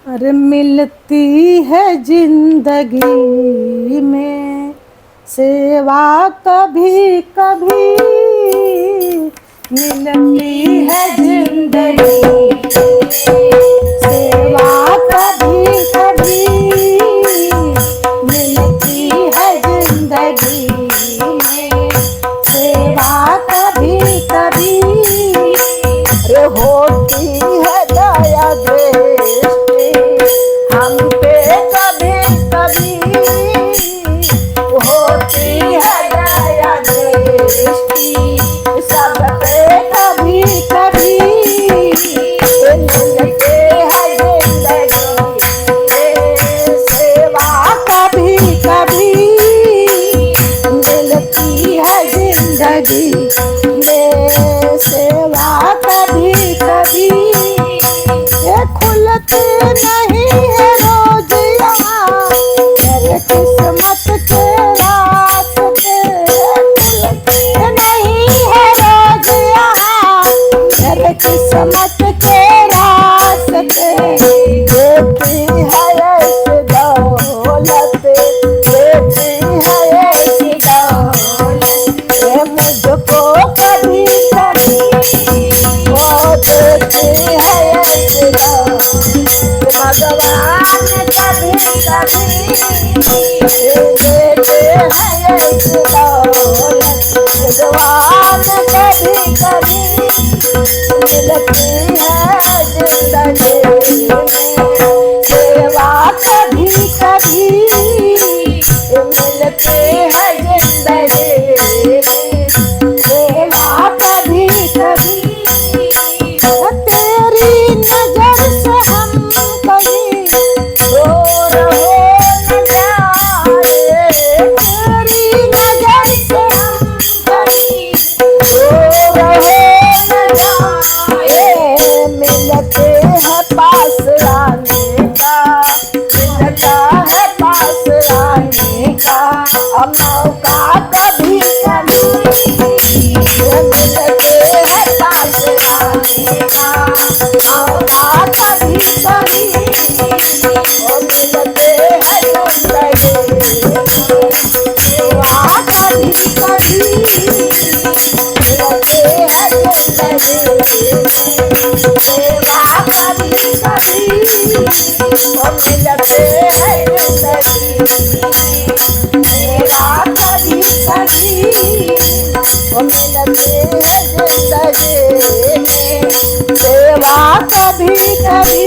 अरे मिलती है जिंदगी में सेवा कभी कभी, मिलती है जिंदगी सेवा कभी कभी, मिलती है जिंदगी में सेवा कभी कभी। अरे होती है दया दृष्टि हम पे कभी कभी, होती है दया दृष्टि सब पे कभी कभी। मिलते हैं जिंदगी में सेवा कभी कभी, मिलती है जिंदगी में सेवा कभी कभी। ये खुलते नहीं है रोज यहाँ मेरे किस्मत के रास्ते, खुलते नहीं है रोज यहाँ मेरे किस्मत के रास्ते। देती है ऐसी दौलत, देती है ऐसी दौलत, ये मुझको कभी कभी वो देती है ऐसी दौलत। भगवान कभी कभी देते हैं ऐसी दौलत, भगवान कभी कभी मिलती है जिंदगी में सेवा कभी कभी, मिलती है जिंदगी में सेवा कभी कभी। तेरी नजर से हम कहीं दूर हो न जाए, तेरी नजर से हम कहीं दूर हो न जाए। मिलते हैं पास आने का, मिलता है पास आने का मौका कभी कभी। मिलते हैं पास आने का मौका कभी कभी, मिलते हैं जिंदगी में सेवा कभी कभी, मिलते हैं जिंदगी में सेवा कभी कभी, मिलते हैं जिंदगी में सेवा कभी कभी, मिलते हैं जिंदगी में सेवा कभी कभी,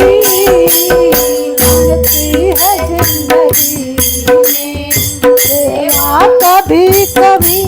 मिलती है जिंदगी में सेवा कभी कभी।